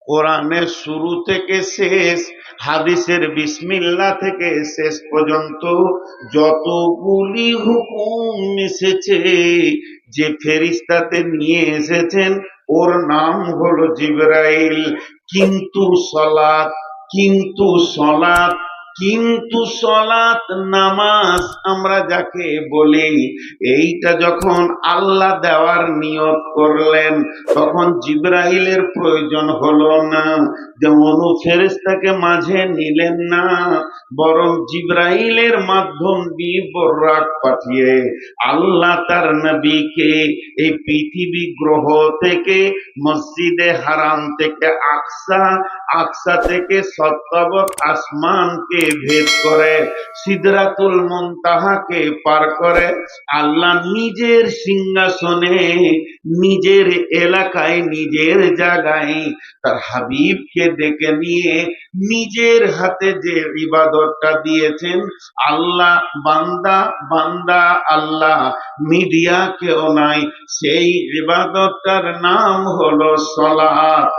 কোরআনের শুরু থেকে শেষ, হাদিসের বিসমিল্লাহ থেকে শেষ পর্যন্ত যতগুলি হুকুম এসেছে, যে ফেরেশতাতে নিয়ে এসেছেন ওর নাম হলো জিবরাইল। কিন্তু সলাত, কিন্তু সলাত, কিন্তু সলাত নামাজ আমরা যাকে বলি, এইটা যখন আল্লাহ দেওয়ার নিয়ত করলেন তখন জিবরাইলের প্রয়োজন হলো না, যেমন ফেরেশতাকে মাঝে নিলেন না, বরং জিবরাইলের মাধ্যম দিয়ে বরাক পাঠিয়ে আল্লাহ তার নবীকে এই পৃথিবী গ্রহ থেকে মসজিদে হারাম থেকে আকসা, আকসা থেকে সত্তাবক আসমানকে ভেদ করে সিদরাতুল মুনতাহাকে পার করে আল্লাহ নিজের সিংহাসনে, নিজের এলাকায়, নিজের জায়গায় তার হাবিবকে ডেকে নিয়ে নিজের হাতে যে ইবাদতটা দিয়েছেন, আল্লাহ বান্দা বান্দা আল্লাহ, মিডিয়া কেউ নাই, সেই ইবাদতটার নাম হলো সলাত।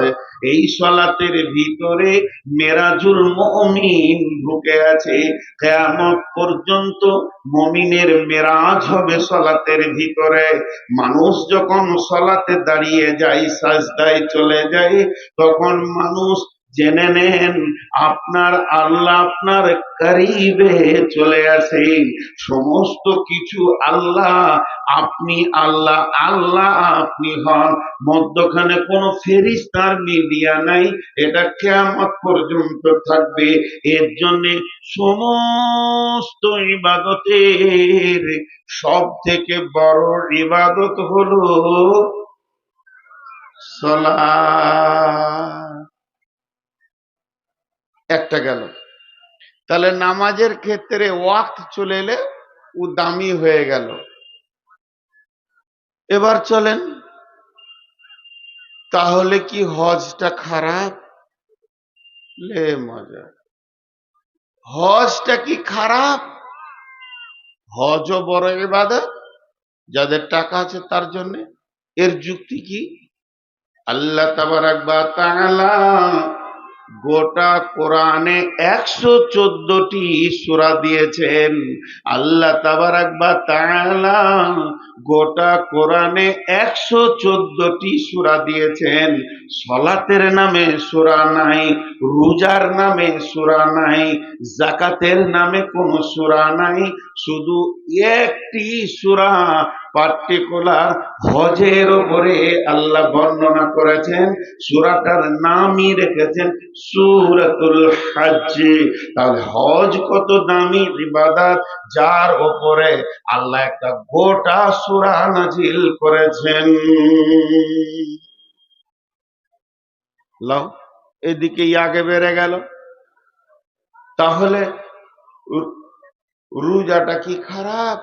এই সলাতের ভিতরে মেরাজুল মুমিন ঢুকে আছে। কিয়ামত পর্যন্ত মুমিনের মেরাজ হবে সলাতের ভিতরে। মানুষ যখন সলাতে দাঁড়িয়ে যায়, সাজদায় চলে যায়, তখন মানুষ জেনে নেন আপনার আল্লাহ আপনার করিবে চলে আসে। সমস্ত কিছু আল্লাহ, আপনি আল্লাহ, আল্লাহ আপনি হন, মধ্যখানে কোনো ফেরেশতার মিডিয়া নাই। এটা কিয়ামত পর্যন্ত থাকবে। এর জন্য সমস্ত ইবাদতের সব থেকে বড় ইবাদত হলো সালাত। একটা গেল। তাহলে নামাজের ক্ষেত্রে ওয়াক্ত চলে এলে ও দামি হয়ে গেল। এবার চলেন, তাহলে কি হজটা খারাপ? লে মজা, হজটা কি খারাপ? হজও বড় ইবাদত, যাদের টাকা আছে তার জন্য। এর যুক্তি কি? আল্লাহ তাবারাক ওয়া তাআলা গোটা কোরআনে 114টি সূরা দিয়েছেন। আল্লাহ তাবারাক ওয়া তাআলা গোটা কোরআনে 114টি সূরা দিয়েছেন। সলাতের নামে সূরা নাই, রোজার নামে সূরা নাই, যাকাতের নামে কোনো সূরা নাই, শুধু একটি সূরা পার্টিকুলার হজের উপরে আল্লাহ বর্ণনা করেছেন। সূরাটার নামই রেখেছেন সূরাতুল হজ। তাহলে হজ কত দামি ইবাদত, যার উপরে আল্লাহ একটা গোটা সূরা নাজিল করেছেন। লাও, এদিকে আগে বেড়ে গেল। তাহলে রোজাটা কি খারাপ?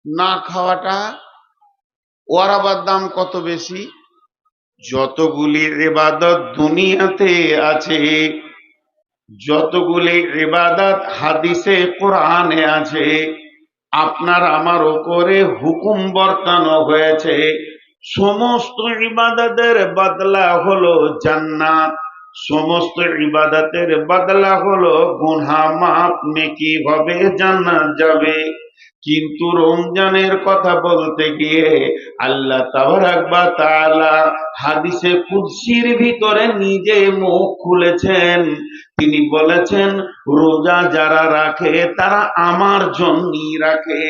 না খাওয়াটা? ওর আবার দাম কত বেশি? যতগুলি ইবাদত দুনিয়াতে আছে, যতগুলি ইবাদত হাদিসে কোরআনে আছে, আপনার আমার উপরে হুকুম বর্তানো হয়েছে, সমস্ত ইবাদতের বদলা হলো জান্নাত, সমস্ত ইবাদতের বদলা হলো গুনাহ মাফ, নেকি হবে, জান্নাত যাবে। কিন্তু রমজানের কথা বলতে গিয়ে আল্লাহ তাবারাক ওয়া তাআলা হাদিসে কুদসির ভিতরে নিজে মুখ খুলেছেন। তিনি বলেছেন, রোজা যারা রাখে তারা আমার জন্যই রাখে।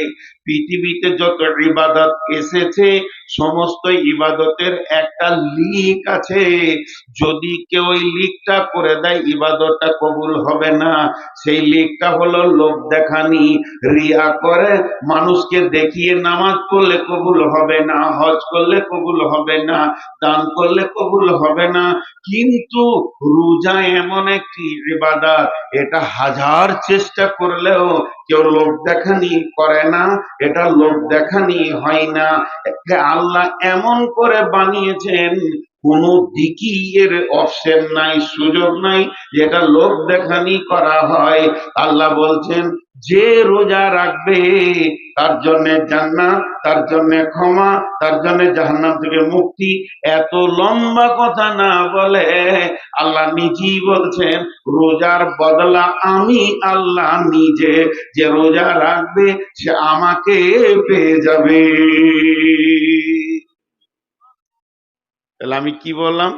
পৃথিবীতে যত ইবাদত এসেছে সমস্ত ইবাদতের একটা লিক আছে, যদি কেউ ওই লিকটা করে দেয় ইবাদতটা কবুল হবে না। সেই লিকটা হলো লোক দেখানি, রিয়া করে মানুষকে দেখিয়ে নামাজ পড়লে কবুল হবে না, হজ করলে কবুল হবে না, দান করলে কবুল হবে না। কিন্তু রোজা এমন একটি ইবাদত, এটা হাজার চেষ্টা করলেও কেউ লোক দেখানি করে না, এটা লোক দেখানি হয় না। আল্লাহ এমন করে বানিয়েছেন, কোন দিকই এর অপশন নাই, সুযোগ নাই যেটা লোক দেখানি করা হয়। আল্লাহ বলছেন যে রোজা রাখবে তার জন্য জান্নাত, তার জন্য ক্ষমা, তার জন্য জাহান্নাম থেকে মুক্তি। এত লম্বা কথা না বলে আল্লাহ নিজেই বলছেন রোজার বদলা আমি আল্লাহ নিজে, যে রোজা রাখবে সে আমাকে পেয়ে যাবে। তাহলে আমি কি বললাম,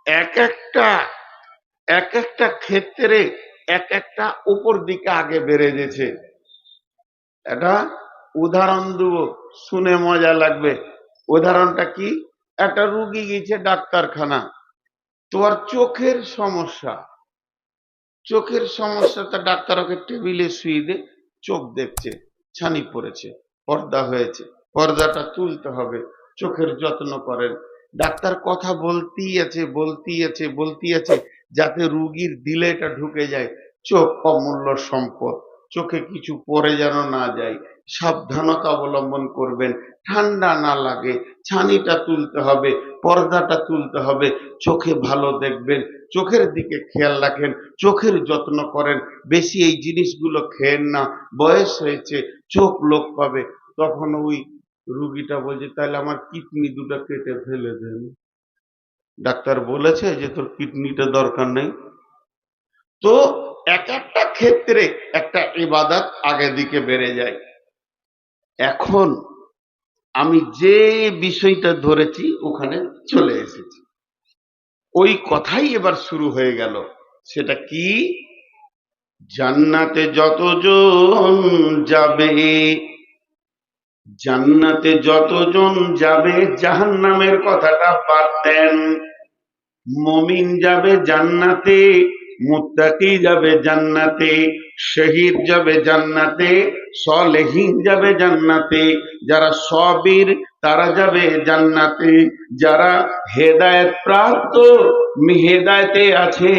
এক একটা এক একটা ক্ষেত্রে এক একটা উপর দিকে আগে বেড়ে গেছে। এটা উদাহরণ দেব, শুনে মজা লাগবে। উদাহরণটা কি, একটা রুগী গেছে ডাক্তারখানা, তোমার চোখের সমস্যা, চোখের সমস্যাটা ডাক্তার ওকে টেবিলে শুয়ে দে, চোখ দেখছে, ছানি পড়েছে, পর্দা হয়েছে, পর্দাটা তুলতে হবে, চোখের যত্ন করেন। ডাক্তার কথা বলতেই আছে বলতেই আছে বলতেই আছে, যাতে রুগীর দিলে এটা ঢুকে যায়। চোখ অমূল্য সম্পদ, চোখে কিছু পড়ে যেন না যায়, সাবধানতা অবলম্বন করবেন, ঠান্ডা না লাগে, ছানিটা তুলতে হবে, পর্দাটা তুলতে হবে, চোখে ভালো দেখবেন, চোখের দিকে খেয়াল রাখেন, চোখের যত্ন করেন, বেশি এই জিনিসগুলো খেয়েন না, বয়স হয়েছে, চোখ লোক পাবে। তখন ওই রুগীটা বলছে তাহলে আমার কিডনি দুটো কেটে ফেলে দেন। ডাক্তার বলেছে যে তোর কিডনিটা দরকার নেই। তো এক একটা ক্ষেত্রে একটা ইবাদত আগে দিকে বেড়ে যায়। এখন আমি যে বিষয়টা ধরেছি ওখানে চলে এসেছি, ওই কথাই এবার শুরু হয়ে গেল। সেটা কি, জান্নাতে যতজন যাবে, জান্নাতে যতজন যাবে, জাহান্নামের কথাটা বাদ দেন। মুমিন যাবে জান্নাতে, মুত্তাকি যাবে জান্নাতে, শহীদ যাবে জান্নাতে, সলেহীন যাবে জান্নাতে, যারা সবির তারা যাবে জান্নাতে, যারা হেদায়েত প্রাপ্ত হেদায়েতে আছে,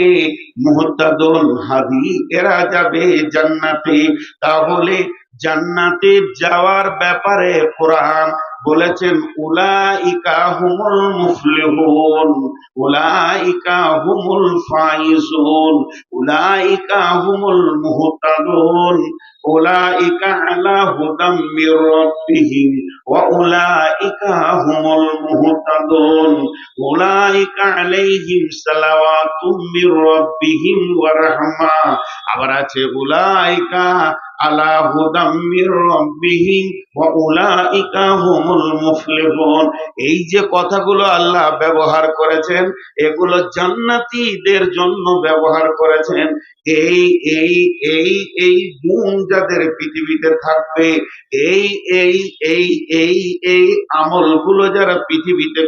মুহতাদুন হাদি, এরা যাবে জান্নাতে। তাহলে জান্নাতে যাওয়ার ব্যাপারে কোরআন বলেছেন উলাইকা হুমুল মুফলিহুন, উলাইকা হুমুল ফাইজুন, উলাইকা হুমুল মুহতাদুন, উলাইকা আলা হুদাম মির রাব্বিহিম ওয়া উলাইকা হুমুল মুহতাদুন, উলাইকা আলাইহিম সালাওয়াতুম মির রাব্বিহিম ওয়া রাহমা। আবার আছে উলাইকা আলা হুদাম মির রাব্বিহিম ওয়া উলাইকা হুমুল মুফলিহুন। এই যে কথাগুলো আল্লাহ ব্যবহার করেছেন, এগুলো জান্নাতীদের জন্য ব্যবহার করেছেন। এই এই এই এই গুণ যাদের পৃথিবীতে থাকবে, এই এই এই এই এই আমলগুলো যারা পৃথিবীতে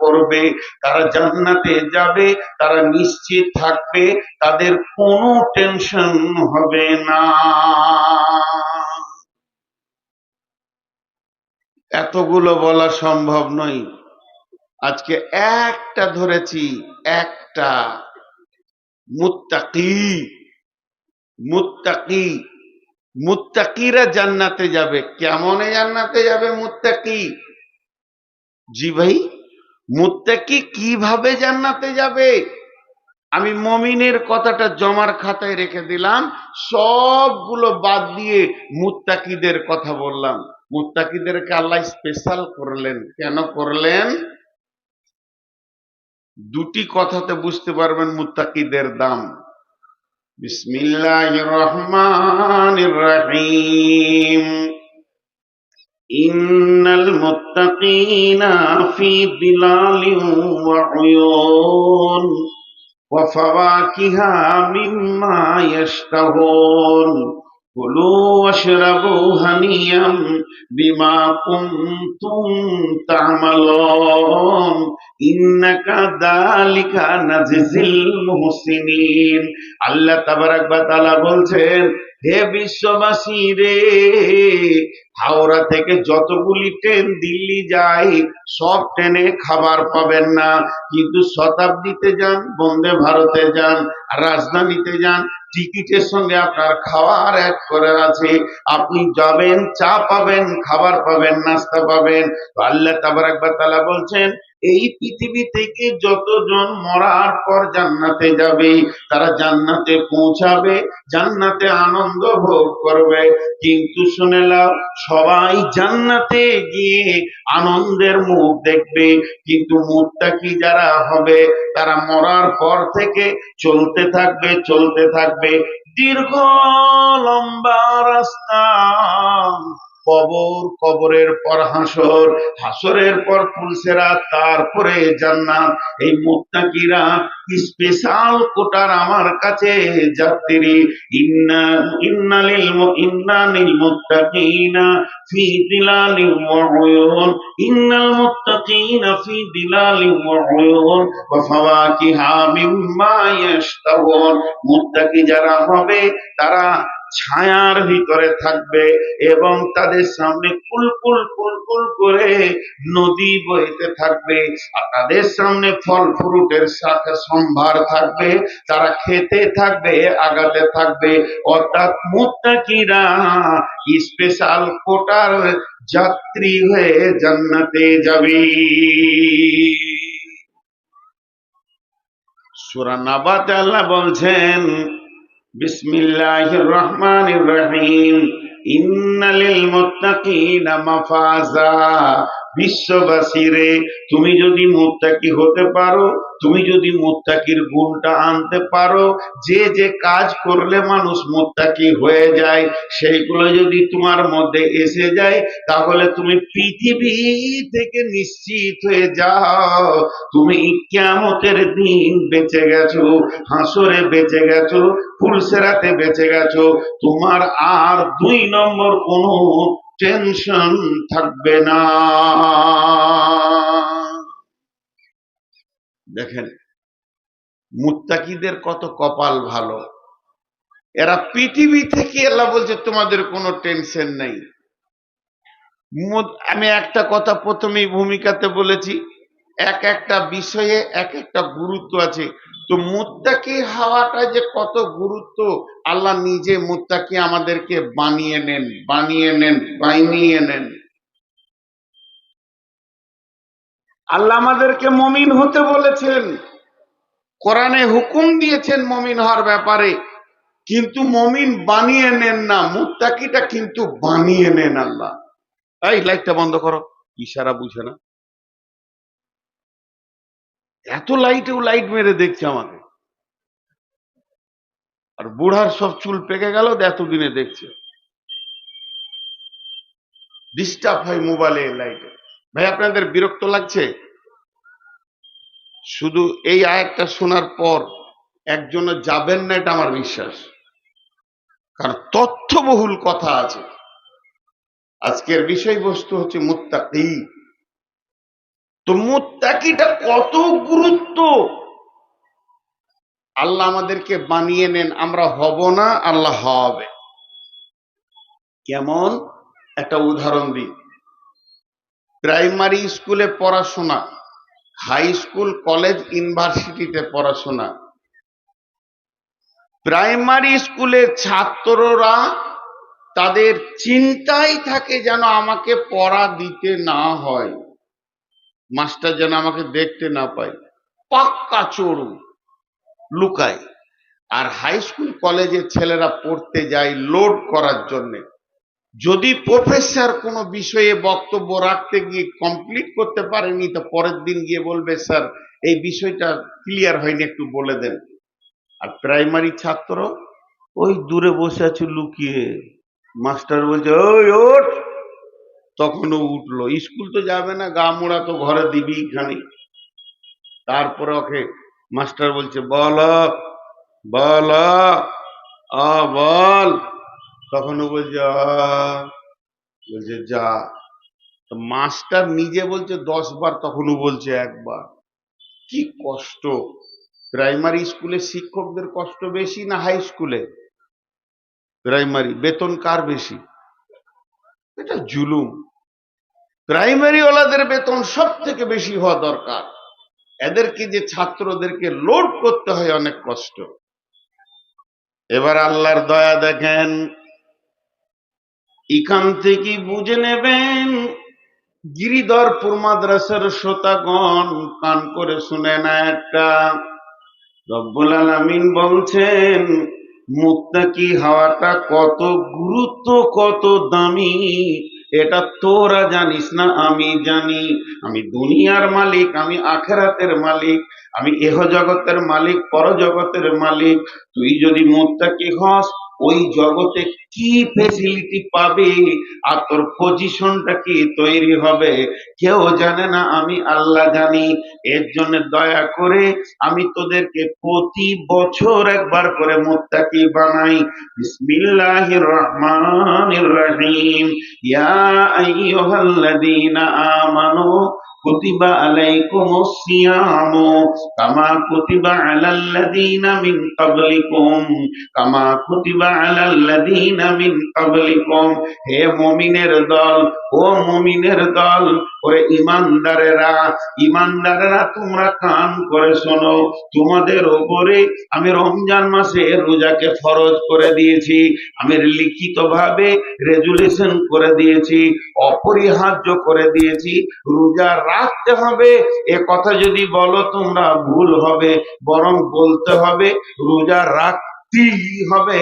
করবে, তারা জান্নাতে যাবে, তারা নিশ্চিত থাকবে, তাদের কোনো টেনশন হবে না। এতগুলো বলা সম্ভব নয়, আজকে একটা ধরেছি, একটা, মুত্তাকি। মুত্তাকি, মুত্তাকিরা জান্নাতে যাবে। কেমনে জান্নাতে যাবে মুত্তাকি? জি ভাই, মুত্তাকি কিভাবে জান্নাতে যাবে? আমি মমিনের কথাটা জমার খাতায় রেখে দিলাম, সবগুলো বাদ দিয়ে মুত্তাকিদের কথা বললাম। মুত্তাকিদেরকে আল্লাহ স্পেশাল করলেন। কেন করলেন? দুটি কথাতে বুঝতে পারবেন মুত্তাকিদের দাম। বিসমিল্লাহির রহমানির রহিম। ইন্নাল মুত্তাকিনা ফি যিলালিন ওয়া উয়ুন ওয়া ফাওয়াকিহা মিম্মা ইয়াশতাহুন কুলু ওয়াশরাবু হানিয়াম বিমা কুনতুম তা'মালুন ইন্নাকা যালিকা নাজিজিল মুহসিনিন। আল্লাহ তাবারাক ওয়া তাআলা বলছেন, হে বিশ্ববাসী রে, হাওড়া থেকে যতগুলি ট্রেন দিল্লি যায়, সব ট্রেনে খাবার পাবেন না, কিন্তু শতাব্দীতে যান, বন্দে ভারতে যান, রাজধানীতে যান, টিকিটের সঙ্গে আপনার খাবার অ্যাড করে আছে। আপনি যাবেন, চা পাবেন, খাবার পাবেন, নাস্তা পাবেন। তো আল্লাহ তাবারাক ওয়া তাআলা বলছেন, এই পৃথিবী থেকে যতজন মরার পর জান্নাতে যাবে, তারা জান্নাতে পৌঁছাবে, জান্নাতে আনন্দ ভোগ করবে। কিন্তু শুনে নাও, সবাই জান্নাতে গিয়ে আনন্দের মুখ দেখবে, কিন্তু মুত্তাকি যারা হবে তারা মরার পর থেকে চলতে থাকবে, চলতে থাকবে, দীর্ঘ লম্বা রাস্তা, কবর, কবরের পর হাসর, হাসরের পর পুলসেরাত, তারপরে জান্নাত। এই মুত্তাকিরা স্পেশাল কোটার আমার কাছে যাত্রী। ইন্নালিল মুত্তাকিনা ফি দিলালিন ওয়া উয়ুন, ইন্নাল মুত্তাকিনা ফি দিলালিন ওয়া উয়ুন ওয়া ফাওয়াকিহা মিম্মা ইয়াশতাহুন। মুত্তাকি যারা হবে তারা ছায়ার ভিতরে থাকবে এবং তাদের সামনে কুলকুল কুলকুল করে নদী বইতে থাকবে, আর তাদের সামনে ফল ফ্রুটের সাথে সম্ভার থাকবে, তারা খেতে থাকবে, আগাতে থাকবে। অর্থাৎ মুত্তাকিরা স্পেশাল কোটার যাত্রী হয়ে জান্নাতে যাবে। সূরা নাবাতে আল্লাহ বলছেন, বিসমিল্লাহির রহমানির রহিম, ইন্নালিল মুত্তাকিনা মাফাজা। বিশ্ববাসীরে, তুমি যদি মুত্তাকি হতে পারো, তুমি যদি মুত্তাকির গুণটা আনতে পারো, যে যে কাজ করলে মানুষ মুত্তাকি হয়ে যায়, সেইগুলো যদি তোমার মধ্যে এসে যায়, তাহলে তুমি পৃথিবী থেকে নিশ্চিত হয়ে যাও, তুমি কিয়ামতের দিন বেঁচে গেছো, হাসরে বেঁচে গেছো, পুলসেরাতে বেঁচে গেছো। তোমার আর 2 নম্বর কোনো টেনশন থাকবে না। দেখেন মুত্তাকিদের কত কপাল ভালো, এরা পৃথিবী থেকে, আল্লাহ বলছে তোমাদের কোনো টেনশন নাই। আমি একটা কথা প্রথমেই ভূমিকাতে বলেছি, এক একটা বিষয়ে এক একটা গুরুত্ব আছে। তো মুত্তাকি হওয়াটা যে কত গুরুত্ব, আল্লাহ নিজে মুত্তাকি আমাদেরকে বানিয়ে নেন, বানিয়ে নেন, বানিয়ে নেন। আল্লাহ আমাদেরকে মুমিন হতে বলেছেন, কোরআনে হুকুম দিয়েছেন মুমিন হওয়ার ব্যাপারে, কিন্তু মুমিন বানিয়ে নেন না, মুত্তাকিটা কিন্তু বানিয়ে নেন আল্লাহ। এই লাইটটা বন্ধ করো, ইশারা বুঝে না, এত লাইটেও লাইট মেরে দেখছে আমাকে। আর বুড়ার সব চুল পেকে গেল, এতদিনে দেখছে, ডিস্টার্ব হয় মোবাইলে লাইটে। ভাই আপনাদের বিরক্ত লাগছে? শুধু এই আয়াতটা শোনার পর একজনও যাবেন না, এটা আমার বিশ্বাস, কারণ তথ্যবহুল কথা আছে। আজকের বিষয়বস্তু হচ্ছে মুত্তাকি। তো মুত্তাকিটা কত গুরুত্ব, আল্লাহ আমাদেরকে বানিয়ে নেন, আমরা হব না, আল্লাহ হবে। কেমন? একটা উদাহরণ দিই। প্রাইমারি স্কুলে পড়াশোনা, হাই স্কুল, কলেজ, ইউনিভার্সিটিতে পড়াশোনা, প্রাইমারি স্কুলের ছাত্ররা তাদের চিন্তাই থাকে যেন আমাকে পড়া দিতে না হয়, মাস্টার যেন আমাকে দেখতে না পায়, পাক্কা চোর লুকায়। আর হাই স্কুল কলেজের ছেলেরা পড়তে যায় লোড করার জন্য। যদি প্রফেসর কোনো বিষয়ে বক্তব্য রাখতে গিয়ে কমপ্লিট করতে পারেনি, তো পরের দিন গিয়ে বলবে, স্যার এই বিষয়টা ক্লিয়ার হয়নি, একটু বলে দেন। আর প্রাইমারি ছাত্র ওই দূরে বসে আছে লুকিয়ে, মাস্টার বলছে ওই ওঠ, তখনও উঠলো। স্কুল তো যাবে না, গা মোড়া তো ঘরে দিবি খানি। তারপরে ওকে মাস্টার বলছে বল, বল, বল, তখনও বলছে বলছে যা। মাস্টার নিজে বলছে 10 বার, তখনও বলছে একবার। কি কষ্ট! প্রাইমারি স্কুলে শিক্ষকদের কষ্ট বেশি না হাই স্কুলে? প্রাইমারি বেতন কার বেশি? এটা জুলুম। প্রাইমারি ওয়ালাদের বেতন সব থেকে বেশি হওয়া দরকার। এদেরকে যে ছাত্রদেরকে লোড করতে হয়, অনেক কষ্ট। এবার আল্লাহর দয়া দেখেন, এখান থেকে বুঝে নেবেন গিরিধরপুর মাদ্রাসার শ্রোতাগণ কান করে শুনে না একটা, রব্বুল আলামিন বলছেন মুত্তাকি হওয়াটা কত গুরুত্ব, কত দামি, এটা তোরা জানিস না, আমি জানি। আমি দুনিয়ার মালিক, আমি আখেরাতের মালিক, আমি এহ জগতের মালিক, পর জগতের মালিক। তুই যদি মুত্তাকি হস, ওই জগতে কি ফেসিলিটি পাবে আর তোর পজিশনটা কি তৈরি হবে কেউ জানে না, আমি আল্লাহ জানি। এর জন্য দয়া করে আমি তোদেরকে প্রতি বছর একবার করে মুত্তাকি বানাই। বিসমিল্লাহির রহমানির রহিম। ইয়া আইয়ুহাল্লাযীনা আমানু কুতিবা আলাইকুমুস সিয়ামু কামা কুতিবা আলাল্লাযীনা মিন ক্বাবলিকুম কামা কুতিবা আলাল্লাযীনা মিন ক্বাবলিকুম। হে মুমিনের দল, ও মুমিনের দল, ওরে ইমানদারেরা, ইমানদারেরা তোমরা কান করে শোনো, তোমাদের ওপরে আমি রমজান মাসে রোজাকে ফরজ করে দিয়েছি। আমি লিখিত ভাবে রেজুলেশন করে দিয়েছি, অপরিহার্য করে দিয়েছি, রোজা রাখতে হবে। এ কথা যদি বলো তোমরা ভুল হবে, বরং বলতে হবে রোজা রাখতেই হবে,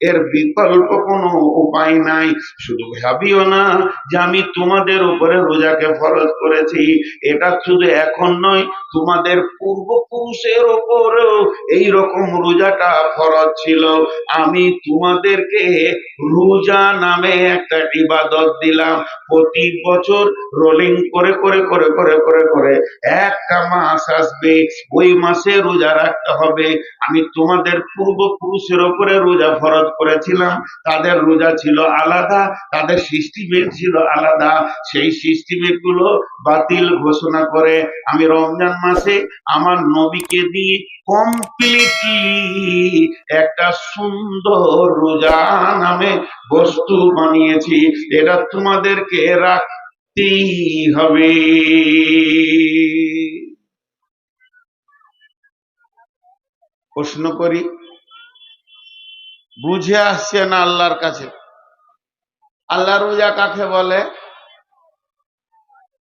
এর বিকল্প কোনো উপায় নাই। শুধু ভাবিও না যে আমি তোমাদের উপরে রোজাকে ফরজ করেছি, এটা শুধু এখন নয়, তোমাদের পূর্বপুরুষের ওপরেও এইরকম রোজাটা ফরজ ছিল। আমি তোমাদেরকে রোজা নামে একটা ইবাদত দিলাম, প্রতি বছর রোলিং করে করে করে করে করে করে একটা মাস আসবে, ওই মাসে রোজা রাখতে হবে। আমি তোমাদের পূর্বপুরুষের ওপরে রোজা ফরজ করেছিলাম, তাদের রোজা ছিল আলাদা, তাদের সিস্টেমেট ছিল আলাদা, সেই সিস্টেমেট গুলো বাতিল ঘোষণা করে আমি রমজান মাসে আমার নবীকে দিয়ে কমপ্লিটলি একটা সুন্দর রোজা নামে বস্তু বানিয়েছি। এটা তোমাদেরকে রাখতেই হবে। প্রশ্ন করি, বুঝে আসছে না আল্লাহর কাছে? আল্লাহ রোজা কাকে বলে?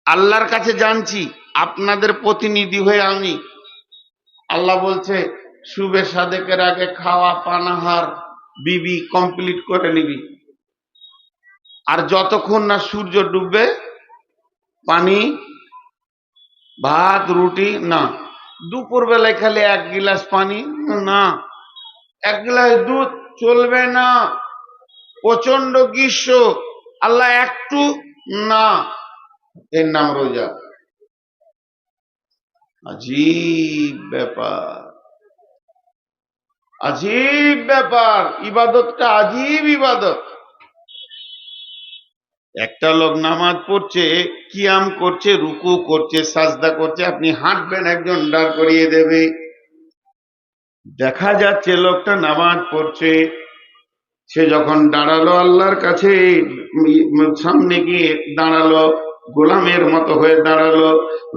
আল্লাহর কাছে জানছি, আপনাদের প্রতিনিধি হয়ে আমি। আল্লাহ বলছে শুবে সাদেকের আগে খাওয়া পানাহার বিবি কমপ্লিট করে নিবি, আর যতক্ষণ না সূর্য ডুববে পানি ভাত রুটি না। দুপুর বেলায় খালি এক গিলাস পানি না, এক গ্লাস দুধ চলবে না। প্রচন্ড গ্রীষ্ম, আল্লাহ একটু না, এর নাম রোজা। আজীব ব্যাপার, আজীব ব্যাপার, ইবাদতটা আজীব ইবাদত। একটা লোক নামাজ পড়ছে, কিয়াম করছে, রুকু করছে, সাজদা করছে, আপনি হাঁটবেন, একজন দাঁড় করিয়ে দেবে। দেখা যাচ্ছে লোকটা নামাজ পড়ছে, সে যখন দাঁড়ালো আল্লাহর কাছে, সামনে গিয়ে দাঁড়ালো, গোলামের মতো হয়ে দাঁড়ালো,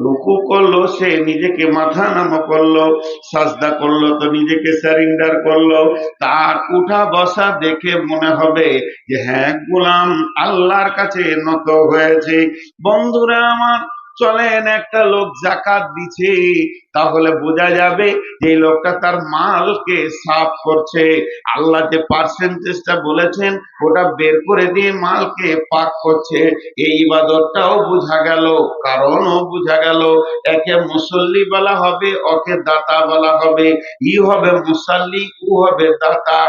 রুকু করলো, সে নিজেকে মাথা নামা করলো, সাজদা করলো তো নিজেকে সারেন্ডার করলো। তার উঠা বসা দেখে মনে হবে যে হ্যাঁ গোলাম আল্লাহর কাছে নত হয়েছে। বন্ধুরা আমার, চলেন একটা লোক জাকাত দিচ্ছে, তাহলে বোঝা যাবে যে লোকটা তার মালকে সাফ করছে। আল্লাহ যে পার্সেন্টেজটা বলেছেন ওটা বের করে দিয়ে মালকে পাক করছে। এই ইবাদতটাও বোঝা গেল, কারণও বোঝা গেল। একে মুসল্লি বলা হবে, ওকে দাতা বলা হবে। ই হবে মুসাল্লি, ও হবে দাতা।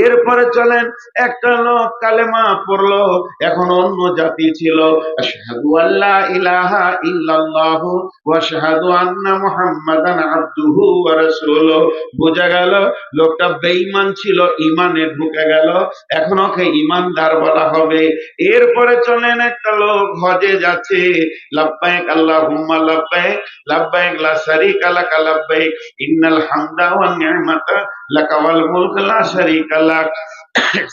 এরপরে চলেন, একটা লোক কালেমা পড়লো, এখন অন্য জাতি ছিল, আশহাদু আল্লা ইলাহা ইল্লাল্লাহু ওয়া আশহাদু আন্না মুহাম্মাদান আবদুহু ওয়া রাসূলুহু। বোঝা গেল লোকটা বেঈমান ছিল, ঈমানে ঢুকে গেল, এখন ওকে ঈমানদার বলা হবে। এরপরে চলেন, একটা লোক হজে যাচ্ছে, লাব্বাইক আল্লাহুম্মা লাব্বাইক, লাব্বাইক লা শারীকা লাকা লাব্বাইক, ইন্নাল হামদা ওয়ান নি'মাতা লাকা ওয়াল মুলক লা শারীকা লাক।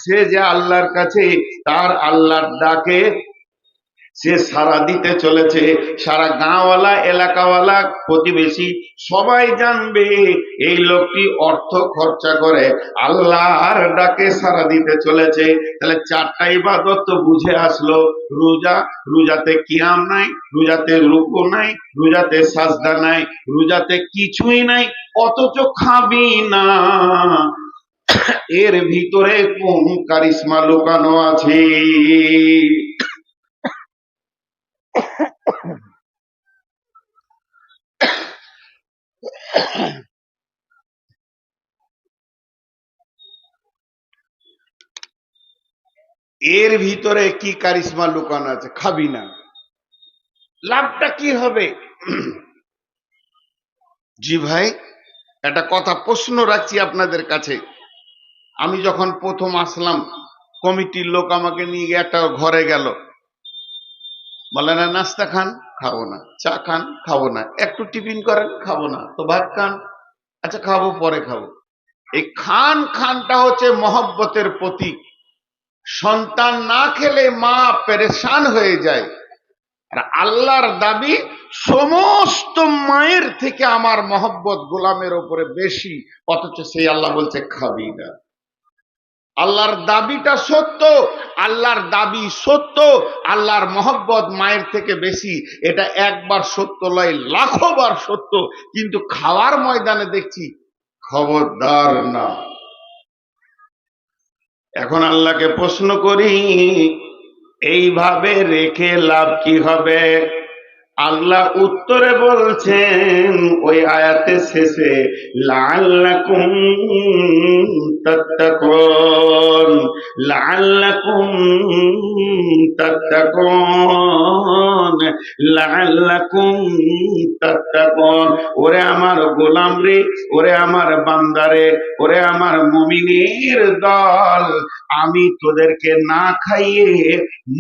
সে যে আল্লাহর কাছে তার আল্লাহর ডাকে সে সারা দিতে চলেছে, সারা গাঁওয়ালা এলাকাওয়ালা প্রতিবেশী সবাই জানবে এই লোকটি অর্থ খরচা করে আল্লাহর ডাকে সারা দিতে চলেছে। তাহলে চারটা ইবাদত তো বুঝে আসলো। রোজা, রোজাতে কিয়াম নাই, রোজাতে রুকু নাই, রোজাতে সাজদা নাই, রোজাতে কিছুই নাই, অথচ খাবি না। এর ভিতরে কোন কারিশমা লুকানো আছে? এর ভিতরে কি কারিশমা লুকানো আছে? খাবি না, লাভটা কি হবে? জি ভাই, একটা কথা প্রশ্ন রাখছি আপনাদের কাছে। আমি যখন প্রথম আসলাম, কমিটির লোক আমাকে নিয়ে গিয়ে একটা ঘরে গেল, বলে না নাস্তা খান, খাবো না। চা খান, খাবো না। একটু টিফিন করেন, খাবো না। তো ভাত খান, আচ্ছা খাবো, পরে খাবো। এই খান খানটা হচ্ছে মহব্বতের প্রতীক। সন্তান না খেলে মা পেরেশান হয়ে যায়। আর আল্লাহর দাবি, সমস্ত মায়ের থেকে আমার মহব্বত গোলামের উপরে বেশি, অথচ সেই আল্লাহ বলছে খাবি না। আল্লাহর দাবিটা সত্য, আল্লাহর দাবি সত্য, আল্লাহর মহব্বত মায়ের থেকে বেশি, এটা একবার সত্য নয়, লাখো বার সত্য। কিন্তু খাওয়ার ময়দানে দেখছি খবরদার না। এখন আল্লাহকে প্রশ্ন করি, এইভাবে রেখে লাভ কি হবে? আল্লাহ উত্তরে বলছেন ওই আয়াতের শেষে, লাআল্লাকুম তাত্তাকুন, লাআল্লাকুম তাত্তাকুন, লাআল্লাকুম তাত্তাকুন। ওরে আমার গোলাম রে, ওরে আমার বান্দারে, ওরে আমার মুমিনের দল, আমি তোদেরকে না খাইয়ে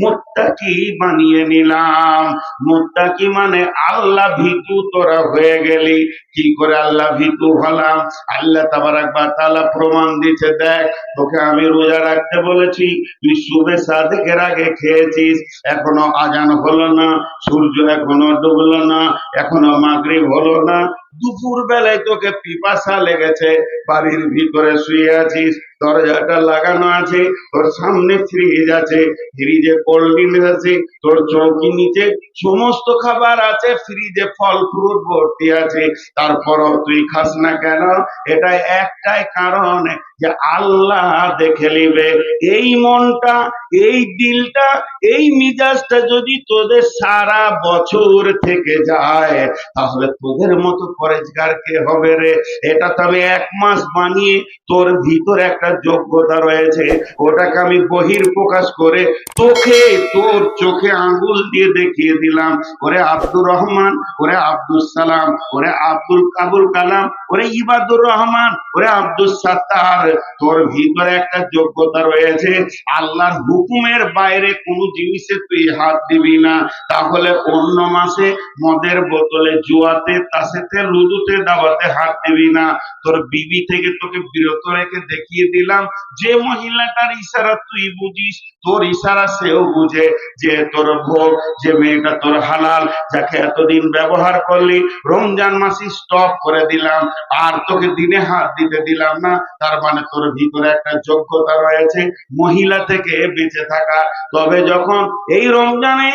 মুত্তাকি বানিয়ে নিলাম। মুত্তাকি মানে আল্লাহ ভীতু তোরা হয়ে গেলি। কি করে আল্লাহ ভীতু হলাম? আল্লাহ তাবারাক ওয়া তাআলা প্রমাণ দিতে, দেখ তোকে আমি রোজা রাখতে বলেছি, তুই সুবে সাদেকের আগে খেয়েছিস, এখনো আজান হলো না, সূর্য এখনো ডুবলো না, এখনো মাগরিব হলো না, দুপুর বেলায় তোকে পিপাসা লেগেছে, বাড়ির ভিতরে শুয়ে আছিস, দরজাটা লাগানো আছে, তোর সামনে ফ্রিজ আছে, ফ্রিজে কোল্ড ড্রিঙ্কস আছে, তোর চৌকি নিচে সমস্ত খাবার আছে, ফ্রিজে ফল ফ্রুট ভর্তি আছে, তারপরও তুই খাস না কেন? এটা একটাই কারণ, যে আল্লাহ দেখে নিবে। এই মনটা, এই দিলটা, এই মিজাজটা যদি তোদের সারা বছর থেকে যায়, তাহলে তোদের মতো পরেজগার কে হবে রে? এটা তবে এক মাস বানিয়ে তোর ভিতরে একটা যোগ্যতা রয়েছে, ওটাকে আমি বহির প্রকাশ করে তোকে, তোর চোখে আঙ্গুল দিয়ে দেখিয়ে দিলাম। ওরে আব্দুর রহমান, ওরে আব্দুল সালাম, ওরে আবুল কালাম, ওরে ইবাদুর রহমান, ওরে আব্দুল সাত্তার, তোর ভিতরে একটা যোগ্যতা রয়েছে। আল্লাহর হুকুমের বাইরে কোনো জিনিসে তুই হাত দিবি না, তাহলে অন্য মাসে মদের বোতলে, জুয়াতে, তাসেতে, লুদুতে, দাওয়াতে হাত দিবি না। তোর বিবি থেকে তোকে বিরত রেখে দেখিয়ে দিলাম, যে মহিলাটার ইশারা তুই বুঝিস, তোর ইশারা সেও বুঝে, যে তোর ভোগ, যে মেয়েটা তোর হালাল, যাকে এতদিন ব্যবহার করলি, রমজান মাসে স্টপ করে দিলাম, আর তোকে দিনে হাত দিতে দিলাম না। তার মানে তোর ভিতরে একটা যোগ্যতা রয়েছে মহিলা থেকে বেঁচে থাকা। তবে যখন এই রমজানে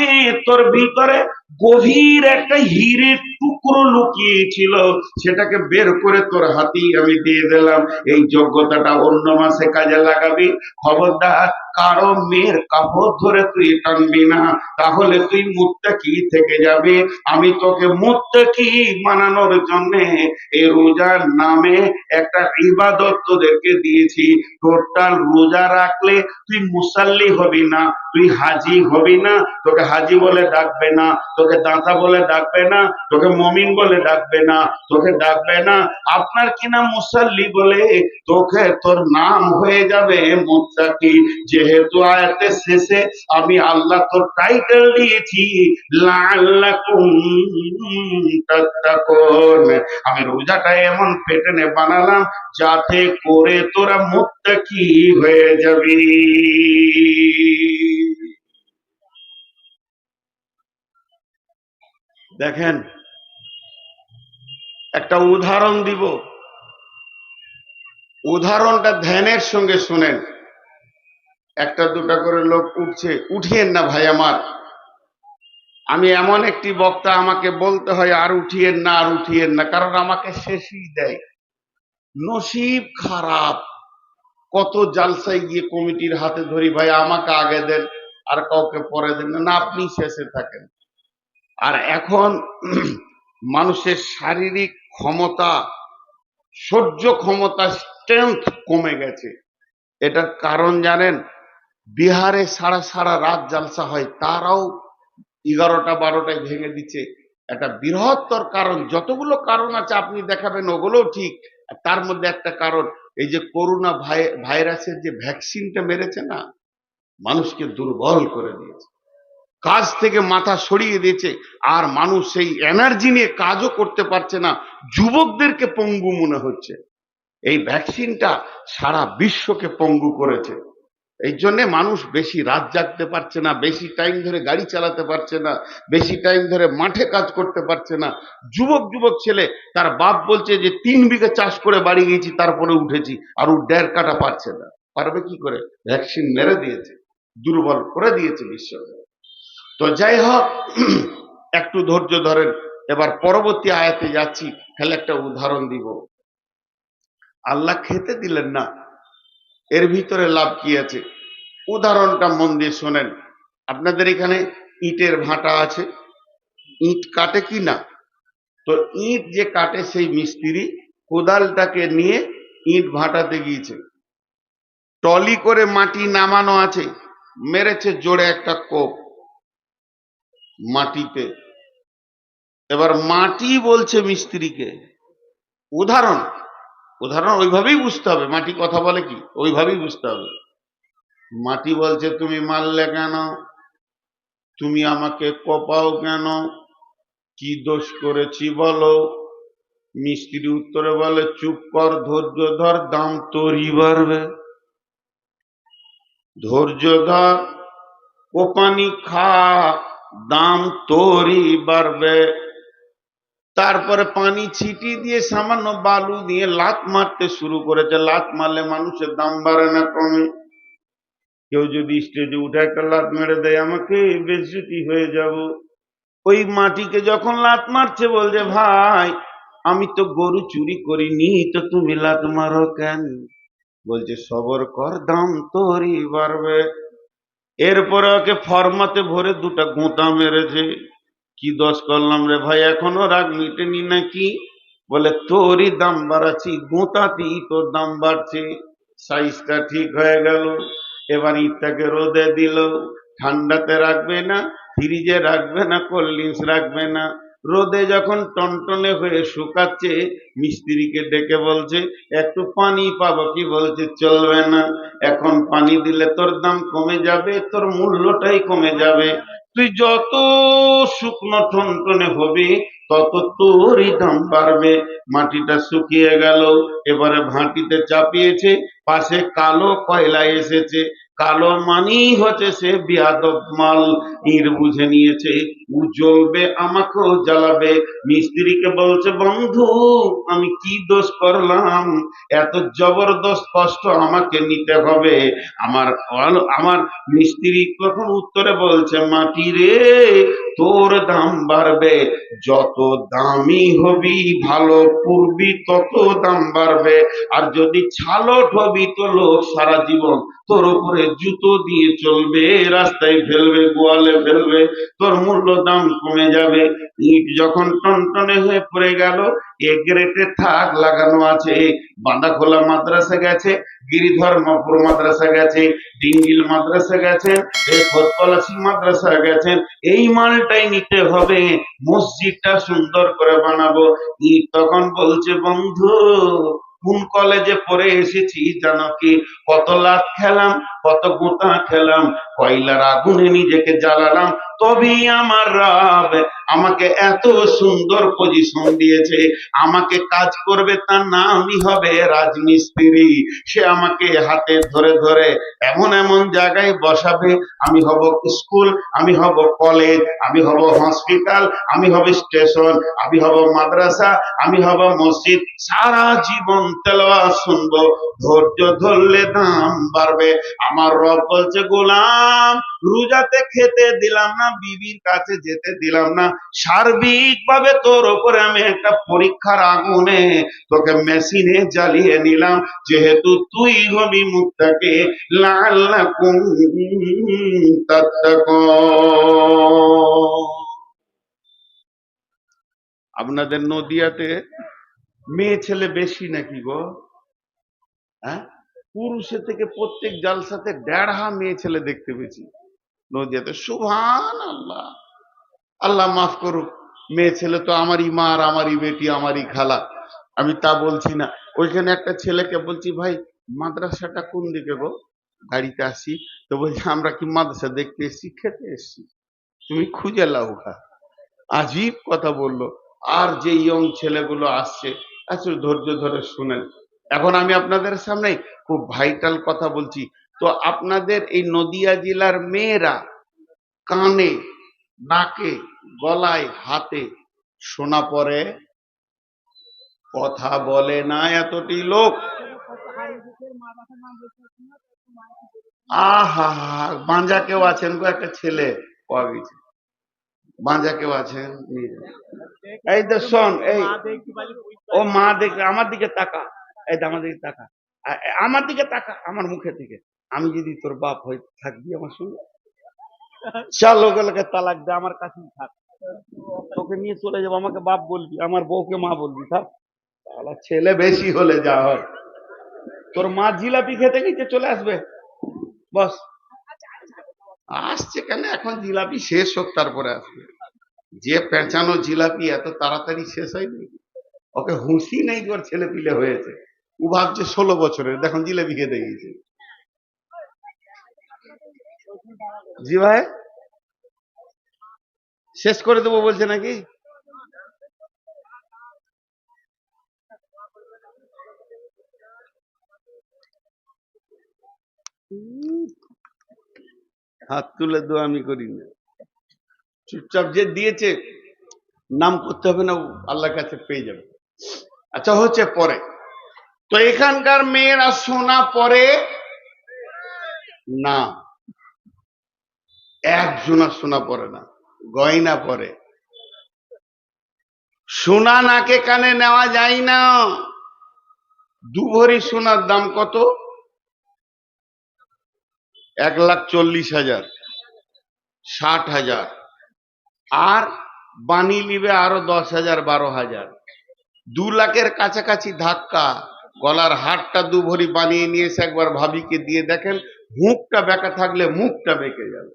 তোর ভিতরে গভীর একটা হীরের টুকরো লুকিয়ে ছিল, সেটাকে বের করে তোর হাতেই আমি দিয়ে দিলাম, এই যোগ্যতাটা অন্য মাসে কাজে লাগাবি। খবরদার কারো মেয়ের কাপড় ধরে তুই টানবি না, তাহলে তুই মুত্তাকি থেকে যাবে। আমি তোকে মুত্তাকি বানানোর জন্য এই রোজার নামে একটা ইবাদত তোদেরকে দিয়েছি। টোটাল রোজা রাখলে তুই মুসাল্লি হবি না, তুই হাজি হবি না, তোকে হাজি বলে ডাকবে না, তোকে দাতা বলে ডাকবে না, তোকে মমিন বলে ডাকবে না, তোকে ডাকবে না আপনার কিনা মুসাল্লি বলে, তোকে তোর নাম হয়ে যাবে মুত্তাকি। যেহেতু আয়াতের শেষে আমি আল্লাহ তোর টাইটেল দিয়েছি লাআল্লাকুম তাত্তাকুন, আমি রোজাটা এমন প্যাটার্নে বানালাম যাতে করে তোরা মুত্তাকি হয়ে যাবি। দেখেন, একটা উদাহরণ দিব, উদাহরণটা ধ্যানের সঙ্গে শুনেন। একটা দুটা করে লোক উঠছে, উঠিয়েন না ভাই আমার, আমি এমন একটি বক্তা, আমাকে বলতে হয় আর উঠিয়েন না, আর উঠিয়েন না, কারণ আমাকে শেষই দেয়। নসিব খারাপ, কত জালসায় গিয়ে কমিটির হাতে ধরি, ভাই আমাকে আগে দেন আর কাউকে পরে দেন না, আপনি শেষে থাকেন। আর এখন মানুষের শারীরিক ক্ষমতা, সহ্য ক্ষমতা, স্ট্রেংথ কমে গেছে। এটার কারণ জানেন? বিহারে সারা সারা রাত জালসা হয়, তারাও 11টা 12টায় ভেঙে দিচ্ছে। একটা বৃহত্তর কারণ, যতগুলো কারণ আছে আপনি দেখাবেন ওগুলোও ঠিক, তার মধ্যে একটা কারণ এই যে করোনা ভাইরাসের যে ভ্যাকসিনটা মেরেছে না, মানুষকে দুর্বল করে দিয়েছে, কাজ থেকে মাথা সরিয়ে দিয়েছে, আর মানুষ সেই এনার্জি নিয়ে কাজও করতে পারছে না, যুবকদেরকে পঙ্গু মনে হচ্ছে। এই ভ্যাকসিনটা সারা বিশ্বকে পঙ্গু করেছে। এই জন্য মানুষ বেশি রাত জাগতে পারছে না, বেশি টাইম ধরে গাড়ি চালাতে পারছে না, বেশি টাইম ধরে মাঠে কাজ করতে পারছে না। যুবক যুবক ছেলে, তার বাপ বলছে যে 3 বিঘা চাষ করে বাড়ি গেছি, তারপরে উঠেছি, আর ও 1.5 কাটা পারছে না। পারবে কি করে? ভ্যাকসিন মেরে দিয়েছে, দুর্বল করে দিয়েছে বিশ্ব। তো যাই হোক, একটু ধৈর্য ধরেন, এবার পরবর্তী আয়াতে যাচ্ছি। তাহলে একটা উদাহরণ দিব। আল্লাহ খেতে দিলেন না, এর ভিতরে লাভ কি আছে? উদাহরণটা মন দিয়ে শোনেন। আপনাদের এখানে ইটের ভাটা আছে, ইট কাটে কি না? তো ইট যে কাটে সেই মিস্ত্রি কোদালটাকে নিয়ে ইট ভাটাতে গিয়েছে, টলি করে মাটি নামানো আছে, মেরেছে জোরে একটা কোপ মাটিতে। এবার মাটি বলছে মিস্ত্রিকে, উদাহরণ উদাহরণ ওইভাবেই বুঝতে হবে, মাটি কথা বলে কি ওইভাবেই বুঝতে হবে। মাটি বলছে তুমি মারলে কেন, তুমি আমাকে কোপাও কেন, কি দোষ করেছি বলো? মিস্ত্রি উত্তরে বলে চুপ কর, ধৈর্য ধর, দাম তোরই বাড়বে। ধৈর্য ধর, কোপানি খা, দাম তোরই বাড়বে। তারপরে পানি ছিটি দিয়ে সামান্য বালু দিয়ে লাত মারতে শুরু করেছে। লাত মারলে মানুষের দাম বাড়ে না কমে? কেউ যদি স্টেজে উঠে একটা লাত মেরে দেয়, আমাকে বেজ্জতি হয়ে যাব। ওই মাটিকে যখন লাত মারছে বলছে ভাই আমি তো গরু চুরি করিনি, তো তুমি লাত মারো কেন? বলছে সবর কর, দাম তোরই বাড়বে। এরপরে ওকে ফরমাতে ভরে 2টা গোঁতা মেরেছে। কি দোষ করলাম রে ভাই, এখনো রাগ মিটেনি নাকি? বলে তোরই দাম বাড়াচ্ছি, গোঁতাতেই তোর দাম বাড়ছে। সাইজটা ঠিক হয়ে গেল। এবার ইটটাকে রোদে দিল, ঠান্ডাতে রাখবে না, ফ্রিজে রাখবে না, কোল্ড ড্রিঙ্কস রাখবে না। রোদে যখন টনটনে হয়ে শুকাচ্ছে, মিস্ত্রিকে ডেকে বলছে একটু পানি পাবো কি? বলছে চলবে না, এখন পানি দিলে তোর দাম কমে যাবে, তোর মূল্যটাই কমে যাবে। তুই যত শুকনো টনটনে হবি তত তোরই দাম বাড়বে। মাটিটা শুকিয়ে গেল, এবারে ভাটিতে চাপিয়েছে, পাশে কালো কয়লা এসেছে। কালো মানেই হচ্ছে সে বিয়াদব মাল, ইর বুঝে নিয়েছে ও জ্বলবে, আমাকেও জ্বালাবে। মিস্ত্রিকে বলছে বন্ধু আমি কি দোষ করলাম, এত জবরদস্ত কষ্ট আমাকে নিতে হবে? আমার আমার মিস্ত্রি তখন উত্তরে বলছে মাটি রে, তোর দাম বাড়বে, যত দামি হবি ভালো পূর্বি তত দাম বাড়বে। আর যদি ছালট হবি তো লোক সারা জীবন তোর উপরে জুতো দিয়ে চলবে, রাস্তায় ফেলবে, গোয়ালে ফেলবে, তোর মূল্য দাম কমে যাবে। ইট যখন টনটনে হয়ে পড়ে গেল, এ গ্রেটে থাক লাগানো আছে। বাঁধাখোলা মাদ্রাসা গেছে, গিরিধর মপুর মাদ্রাসা গেছে, ডিঙ্গিল মাদ্রাসা গেছেন, এই ফতপলাশি মাদ্রাসা গেছেন। এই মালটাই নিতে হবে, মসজিদটা সুন্দর করে বানাবো। ইট তখন বলছে বন্ধু কোন কলেজে পড়ে এসেছি জানো কি? কত লাখ খেলাম, কত গোতা খেলাম, কয়লার আগুনে নিজেকে জ্বালালাম, তবেই আমার রব আমাকে এত সুন্দর পজিশন দিয়েছে। আমাকে কাজ করবে তার নামই হবে রাজমিস্ত্রি। সে আমাকে হাতে ধরে ধরে এমন এমন জায়গায় বসাবে, আমি হব স্কুল, আমি হব কলেজ, আমি হব হসপিটাল, আমি হব স্টেশন, আমি হব মাদ্রাসা, আমি হব মসজিদ। সারা জীবন তেলাওয়াত শুনবো, ধৈর্য ধরলে দাম বাড়বে। আমার রব বলছে, গোলাম রোজাতে খেতে দিলাম না, বিবির কাছে যেতে দিলাম না, সার্বিক ভাবে তোর উপরে আমি একটা পরীক্ষার আগুনে তোকে মেশিনে জ্বালিয়ে নিলাম, যেহেতু তুই হবি মুত্তাকি, লাআল্লাকুম তাত্তাকুন। আপনাদের নদিয়াতে মেয়ে ছেলে বেশি নাকি গো? হ্যাঁ, পুরুষের থেকে প্রত্যেক জালসাতে 1.5 মেয়ে ছেলে দেখতে পেয়েছি নদিয়াতে। সুবহানাল্লাহ, আল্লাহ মাফ করুক। মেয়ে ছেলে তো আমারই মা আর আমারই বেটি, আমারই খালা, আমি তা বলছি না। ওইখানে একটা ছেলেকে বলছি, ভাই মাদ্রাসাটা কোন দিকে গো? গাড়িতে আসি তো বলছি, আমরা কি মাদ্রাসা দেখতে এসছি, খেতে এসছি, তুমি খুঁজে লাও গা। আজীব কথা বললো। আর যে ইয়ং ছেলেগুলো আসছে, আসলে ধৈর্য ধরে শুনেন। এখন আমি আপনাদের সামনে খুব ভাইটাল কথা বলছি। তো আপনাদের এই নদিয়া জেলার মেয়েরা কানে, নাকে, গলায়, হাতে সোনা পরে, কথা বলে না এতটি লোক। আহা, বাঁজা কেউ আছেন গো? একটা ছেলে পাওয়া গেছে, বাঁজা কেউ আছেন? এই তো শোন, এই ও মা দেখ, আমার দিকে তাকা, এই তো আমার দিকে তাকা, আমার দিকে তাকা, আমার মুখে থেকে। আমি যদি তোর বাপ হই, থাকবি আমার সঙ্গে? চল লোকে লোকে তালাক দে, আমার কাছেই থাক, তোকে নিয়ে চলে যাবো, আমাকে বাপ বলবি, আমার বউকে মা বলবি, থাক। তাহলে ছেলে বেশি হলে যা হয়, তোর মা জিলাপি খেতে গেছে, চলে আসবে, বস। আসছে কেন? এখন জিলাপি শেষ হোক তারপরে আসবে। যে পেঁচানো জিলাপি এত তাড়াতাড়ি শেষ হয়নি, ওকে হুঁশি নেই যে ওর ছেলে পিলে হয়েছে। ও ভাবছে 16 বছরের, দেখুন জিলাপি খেতে গিয়েছে। জি ভাই, শেষ করে দেবো বলছে নাকি? হাত তুলে দোয়া আমি করি না, চুপচাপ যে দিয়েছে নাম করতে হবে না, আল্লাহর কাছে পেয়ে যাবে। আচ্ছা, হচ্ছে পরে। তো এখানকার মেয়েরা সোনা পরে না, একজনা সোনা পরে না, গয়না পরে। সোনা নাকে কানে নেওয়া যায় না। 2 ভরি সোনার দাম কত? 1,40,000, 60,000। আর বানি নিবে আরো 10,000, 12,000, 2 লাখের কাছাকাছি ধাক্কা। গলার হারটা 2 ভরি বানিয়ে নিয়ে এসে একবার ভাবিকে দিয়ে দেখেন, মুখটা বেঁকা থাকলে মুখটা বেঁকে যাবে।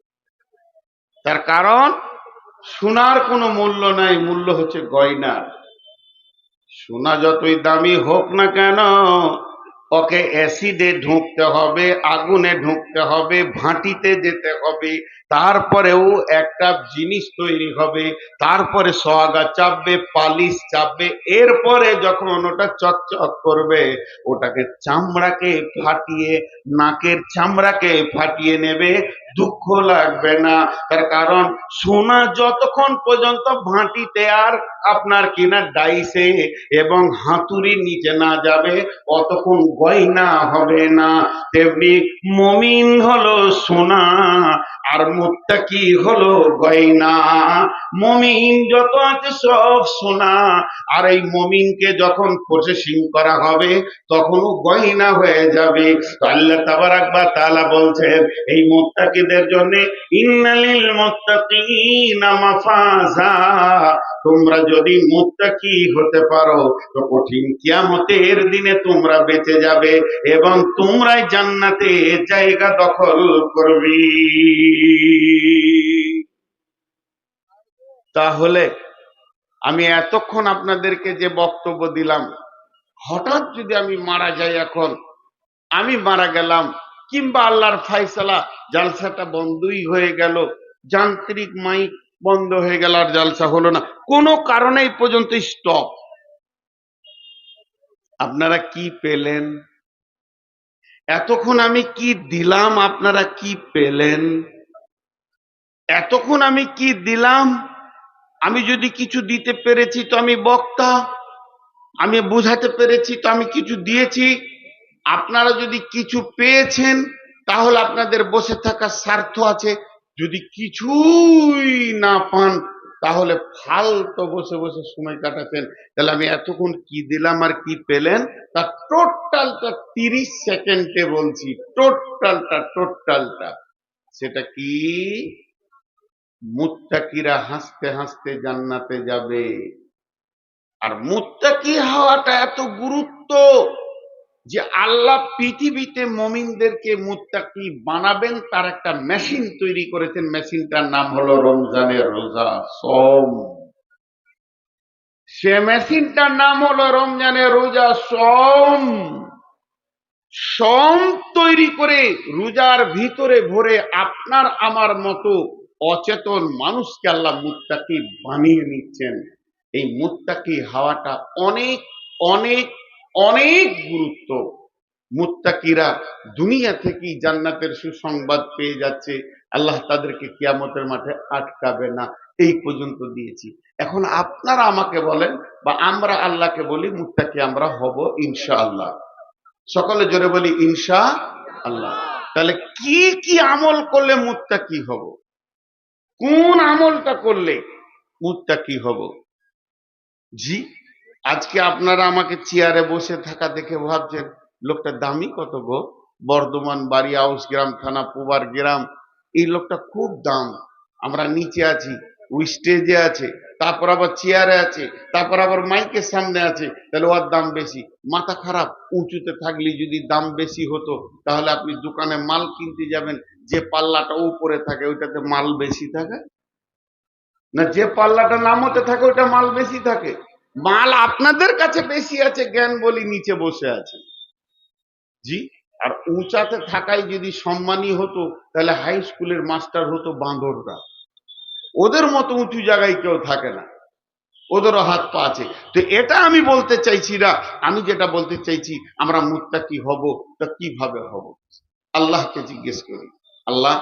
তার কারণ সোনার কোনো মূল্য নাই, মূল্য হচ্ছে গয়নার। সোনা যতই দামি হোক না কেন, ওকে অ্যাসিডে ঢুকতে হবে, আগুনে ঢুকতে হবে, ভাটিতে যেতে হবে, তারপরেও একটা জিনিস তৈরি হবে, তারপরে সোহাগা চাপবে, পালিশ চাপবে, এরপরে যখন ওটা চকচক করবে, ওটাকে চামড়াকে ফাটিয়ে, নাকের চামড়াকে ফাটিয়ে নেবে, দুঃখ লাগবে না। তার কারণ সোনা যতক্ষণ পর্যন্ত ভাটিতে আর আপনার কিনা ডাইসে এবং হাতুড়ির নিচে না যাবে, অতক্ষণ গয়না হবে না। তেমনি মমিন হলো সোনা, আর মুত্তাকি হলো গয়না। মমিন যত আছে সব সোনা, আর এই মমিনকে যখন প্রসেসিং করা হবে, তখন গয়না হয়ে যাবে। তো আল্লাহ তাবারাক ওয়া তাআলা বলছেন এই মুত্তাকিদের জন্য, ইন্নালিল মুত্তাকিনা মাফাজা, তোমরা যদি মুত্তাকি হতে পারো তো কঠিন কিয়ামতের দিনে তোমরা বেঁচে যাবে এবং তোমরাই জান্নাতে জায়গা দখল করবে। তাহলে আমি এতক্ষণ আপনাদেরকে যে বক্তব্য দিলাম, হঠাৎ যদি আমি মারা যাই, এখন আমি মারা গেলাম, কিংবা আল্লাহর ফায়সালা জালসাটা বন্ধই হয়ে গেল, যান্ত্রিক মাইক বন্ধ হয়ে গেল, আর জালসা হলো না, কোনো কারণে এই পর্যন্ত স্টপ। আপনারা কি পেলেন? এতক্ষণ আমি কি দিলাম, আপনারা কি পেলেন? এতক্ষণ আমি কি দিলাম? আমি যদি কিছু দিতে পেরেছি তো আমি বক্তা, আমি বোঝাতে পেরেছি তো আমি কিছু দিয়েছি। আপনারা যদি কিছু পেয়েছেন তাহলে আপনাদের বসে থাকার স্বার্থ আছে, যদি কিছুই না পান তাহলে ফালতু বসে বসে সময় কাটাচ্ছেন। তাহলে আমি এতক্ষণ কি দিলাম আর কি পেলেন তা টোটালটা 30 সেকেন্ডে বলছি, টোটালটা সেটা কি? মুত্তাকিরা হাসতে হাসতে জান্নাতে যাবে। আর মুত্তাকি হওয়াটা এত গুরুত্ব যে আল্লাহ পৃথিবীতে মুমিনদেরকে মুত্তাকি বানাবেন, তার একটা মেশিন তৈরি করেছেন। মেশিনটার নাম হলো রমজানের রোজা, সওম। সে মেশিনটার নাম হলো রমজানের রোজা, সওম। সওম তৈরি করে রোজার ভিতরে ভরে আপনার আমার মতো অচেতন মানুষকে আল্লাহ মুত্তাকি বানিয়ে নিচ্ছেন। এই মুত্তাকি হওয়াটা অনেক অনেক অনেক গুরুত্ব। মুত্তাকিরা দুনিয়া থেকেই জান্নাতের সুসংবাদ পেয়ে যাচ্ছে, আল্লাহ তাদেরকে কিয়ামতের মাঠে আটকাবে না। এই পর্যন্ত দিয়েছি। এখন আপনারা আমাকে বলেন বা আমরা আল্লাহকে বলি মুত্তাকি আমরা হব ইনশাআল্লাহ। সকলে জোরে বলি ইনশাআল্লাহ। তাহলে কি কি আমল করলে মুত্তাকি হব? কোন আমলটা করলে মুত্তাকি হব? জি, আজকে আপনারা আমাকে চেয়ারে বসে থাকা দেখে ভাবছেন লোকটা দামি কত গো, বর্ধমান বাড়ি, আউস গ্রাম থানা, পুবার গ্রাম, এই লোকটা খুব দাম। আমরা নিচে আছি, ওই স্টেজে আছে, তারপর আবার চেয়ারে আছে, তারপর আবার মাইকের সামনে আছে, তাহলে ওর দাম বেশি। মাথা খারাপ? উঁচুতে থাকলে যদি দাম বেশি হতো তাহলে আপনি দোকানে মাল কিনতে যাবেন, যে পাল্লাটা উপরে থাকে ওইটাতে মাল বেশি থাকে না যে পাল্লাটা নামতে থাকে ওইটা মাল বেশি থাকে? মাল আপনাদের কাছে বেশি আছে, জ্ঞান বলি নিচে বসে আছে। জি, আর উঁচাতে থাকাই যদি সম্মানী হতো তাহলে হাই স্কুলের মাস্টার হতো বাঁদররা। ওদের মতো উঁচু জায়গায় কেউ থাকে না, ওদেরও হাত পা আছে। তো এটা আমি বলতে চাইছি না, আমি যেটা বলতে চাইছি আমরা মুত্তাকি হব, তা কিভাবে হব? আল্লাহকে জিজ্ঞেস করি, আল্লাহ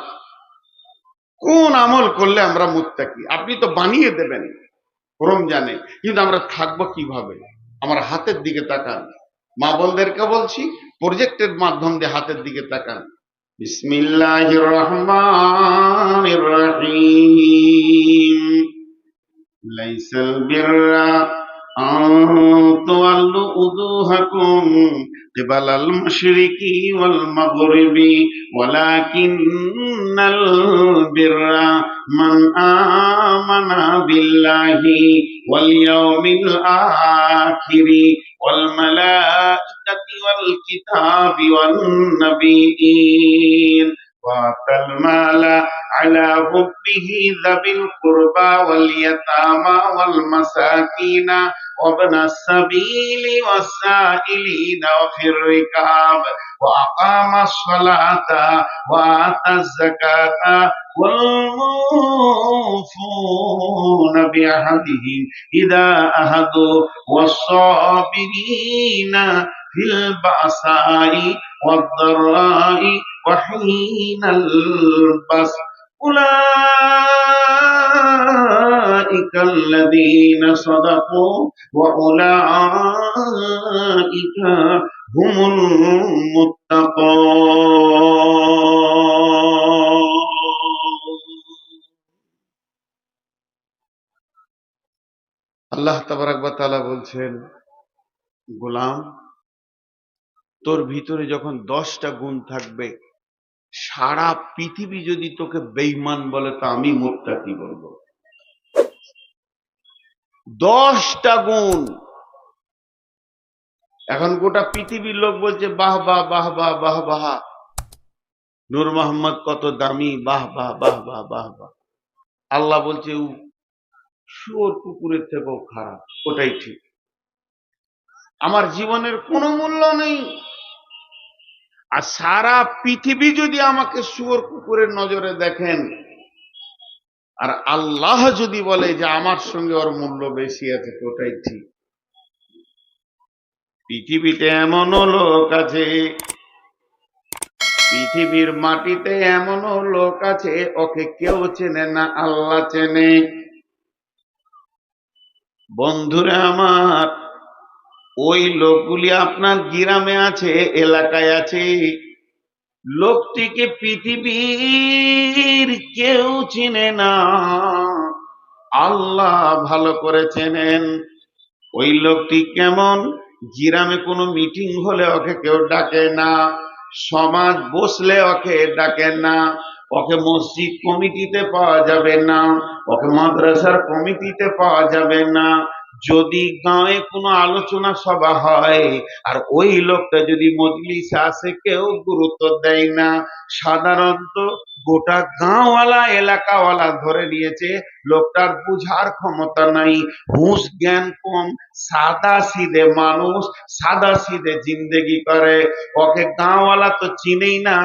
কোন আমল করলে আমরা মুত্তাকি? আপনি তো বানিয়ে দেবেন রমজানে, কিন্তু আমরা থাকবো কিভাবে? আমার হাতের দিকে তাকান, মা বোনদেরকে বলছি প্রজেক্টের মাধ্যম দিয়ে হাতের দিকে তাকান। বিসমিল্লাহির রহমানির রহিম। লাইসাল বিররা আন তুওয়াল্লু উজুহাকুম কিবালাল মাশরিকি ওয়াল মাগরিবি ওয়ালাকিন্নাল বিররা মান আমানা বিল্লাহি ওয়াল ইয়াউমিল আখিরি ওয়াল মালাইকাতি ওয়াল কিতাবি ওয়ান নাবিয়্যিন وآتى المال على حبه ذوي القربى واليتامى والمساكين وابن السبيل والسائلين وفي الركاب وأقام الصلاة وآتى الزكاة والموفون بعهدهم إذا عاهدوا والصابرين في البأساء والضراء وحين البأس أولئك الذين صدقوا وأولئك هم المتقون। আল্লাহ তাবারাক ওয়া তাআলা বলছেন, গোলাম তোর ভিতরে যখন 10টা গুণ থাকবে, সারা পৃথিবী যদি তোকে বেঈমান বলে তা আমি মুত্তাকি বলবো। 10টা গুণ। এখন গোটা পৃথিবীর লোক বলছে বাহ বাহ বাহ বাহ বাহ বাহ, নূর মোহাম্মদ কত দামি, বাহ বাহ বাহ বাহ বাহ বাহ। আল্লাহ বলছে শুয়োর কুকুরের থেকেও খারাপ, ওটাই ঠিক। আমার জীবনের কোনো মূল্য নেই, আর সারা পৃথিবী যদি আমাকে শুয়োর কুকুরের নজরে দেখেন, আর আল্লাহ যদি বলে যে আমার সঙ্গে ওর মূল্য বেশি আছে, তো ওটাই ঠিক। পৃথিবীতে এমনও লোক আছে, পৃথিবীর মাটিতে এমনও লোক আছে, ওকে কেউ চেনে না, আল্লাহ চেনে। বন্ধুরা আমার, ওই লোকগুলি আপনার গ্রামে আছে, এলাকায় আছে। লোকটিকে পৃথিবীর কেউ চিনে না, আল্লাহ ভালো করে চেনেন। ওই লোকটি কেমন? গ্রামে কোনো মিটিং হলে ওকে কেউ ডাকে না, সমাজ বসলে ওকে ডাকে না, ওকে মসজিদ কমিটিতে পাওয়া যাবে না, ওকে মাদ্রাসার কমিটিতে পাওয়া যাবে না। যদি গাঁয়ে কোনো আলোচনা সভা হয় আর ওই লোকটা যদি মজলিসে আসে, কেউ গুরুত্ব দেয় না। সাধারণত গোটা গাঁওয়ালা এলাকাওয়ালা ধরে নিয়েছে লোকটার বুঝার ক্ষমতা নাই, হুঁশ জ্ঞান কম, সাদা সিধে মানুষ, সাদা সিধে জিন্দেগি করে। ওকে গাঁওয়ালা তো চিনেই না,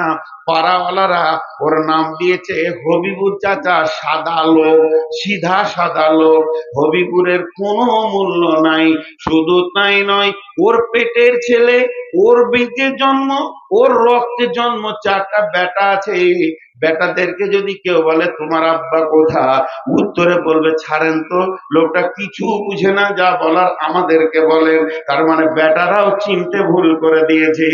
পাড়াওয়ালারা ওর নাম দিয়েছে হবিবুর চাচা, সাদা লোক, সিধা সাদা লোক। হবিবুরের কোনো মূল্য নাই। শুধু তাই নয়, ওর পেটের ছেলে, ওর বীজে জন্ম, ওর রক্তে জন্ম, চারটা বেটা আছে। বেটাদেরকে যদি কেউ বলে তোমার আব্বা কোথা, উত্তরে বলবে ছাড়েন তো, লোকটা কিছু বুঝে না, যা বলার আমাদেরকে বলেন। তার মানে বেটারাও চিনতে ভুল করে দিয়েছে।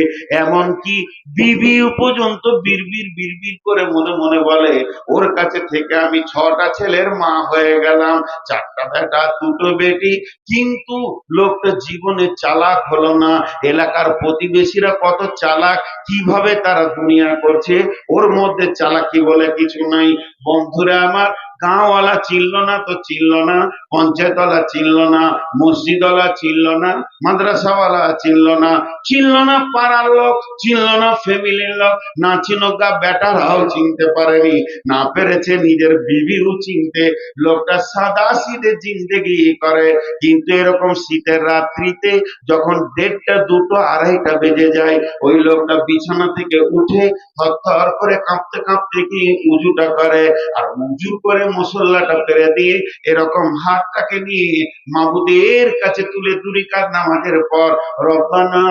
এমন কি বিবি পর্যন্ত বিড়বিড় বিড়বিড় করে মনে মনে বলে ওর কাছে থেকে আমি 6টা ছেলের মা হয়ে গেলাম, 4টা বেটা 2টো বেটি। কিন্তু লোকটা জীবনে চালাক হলো না। এলাকার প্রতিবেশীরা কত চালাক, কিভাবে তারা দুনিয়া করছে, ওর মধ্যে চালাকি বলে কিছু নাই। বন্ধুরা আমার, গাঁওয়ালা চিনল না তো চিনল না, পঞ্চায়েতওয়ালা চিনল না, মসজিদওয়ালা চিনল না, মাদ্রাসাওয়ালা চিনল না, চিনল না পাড়ার লোক, চিনল না ফ্যামিলির লোক, না চিনকা বেটারাও চিনতে পারেনি, না পেরেছে নিজের বিবিও চিনতে। লোকটা সাদা সিধে জিন্দেগি করে। কিন্তু এরকম শীতের রাত্রিতে যখন 1:30, 2টো, 2:30 বেজে যায়, ওই লোকটা বিছানা থেকে উঠে থরথর করে কাঁপতে কাঁপতে গিয়ে উজুটা করে, আর উজু করে মুসল্লাটা পেরে দিয়ে এরকম হাতটাকে নিয়ে মাবুদের কাছে তুলে 2 রাকাত নামাজের পর রব্বানা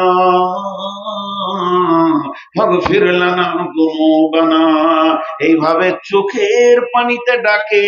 ফাগফির লানা যুনুবানা এইভাবে চোখের পানিতে ডাকে।